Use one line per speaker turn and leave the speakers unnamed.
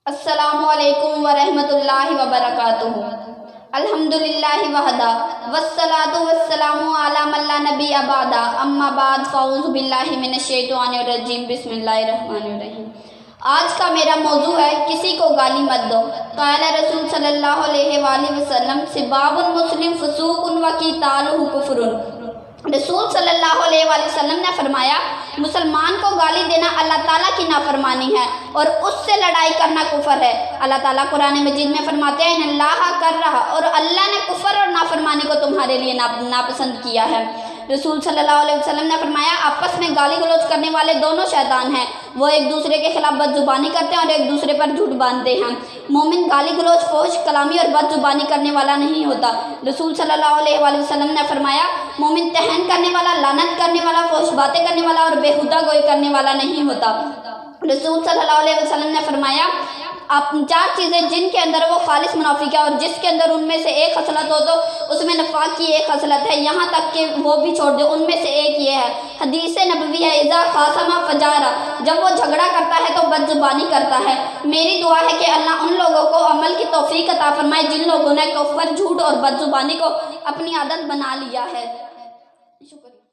السلام علیکم ورحمۃ اللہ وبرکاتہ۔ الحمدللہ وحدہ والصلاۃ والسلام علی من لا نبی بعدہ، اما بعد فاعوذ باللہ من الشیطان الرجیم، بسم اللہ الرحمن الرحیم۔ آج کا میرا موضوع ہے کسی کو گالی مت دو۔ قال رسول صلی اللہ علیہ وآلہ وسلم، سباب المسلم فسوق وقتالہ کفر۔ رسول صلی اللہ علیہ وآلہ وسلم نے فرمایا، مسلمان کو گالی دینا اللہ تعالیٰ کی نافرمانی ہے اور اس سے لڑائی کرنا کفر ہے۔ اللہ تعالیٰ قرآن مجید میں فرماتے ہیں، ان اللہ کر رہا، اور اللہ نے کفر اور نافرمانی کو تمہارے لیے ناپسند کیا ہے۔ رسول صلی اللہ علیہ وسلم نے فرمایا، آپس میں گالی گلوچ کرنے والے دونوں شیطان ہیں، وہ ایک دوسرے کے خلاف بد زبانی کرتے ہیں اور ایک دوسرے پر جھوٹ باندھتے ہیں۔ مومن گالی گلوچ، فحش کلامی اور بد زبانی کرنے والا نہیں ہوتا۔ رسول صلی اللہ علیہ وآلہ وسلم نے فرمایا، مومن تہن کرنے والا، لعنت کرنے والا، فحش باتیں کرنے والا اور بےہودہ گوئی کرنے والا نہیں ہوتا۔ رسول صلی اللہ علیہ وسلم نے فرمایا، آپ 4 چیزیں جن کے اندر وہ خالص منافق ہے اور جس کے اندر ان میں سے ایک خصلت ہو تو اس میں نفاق کی ایک خصلت ہے، یہاں تک کہ وہ بھی چھوڑ دے۔ ان میں سے ایک یہ ہے، حدیث نبوی ہے، اذا خاصم فجارا، جب وہ جھگڑا کرتا ہے تو بد زبانی کرتا ہے۔ میری دعا ہے کہ اللہ ان لوگوں کو عمل کی توفیق عطا فرمائے جن لوگوں نے کفر، جھوٹ اور بد زبانی کو اپنی عادت بنا لیا ہے۔ شکریہ۔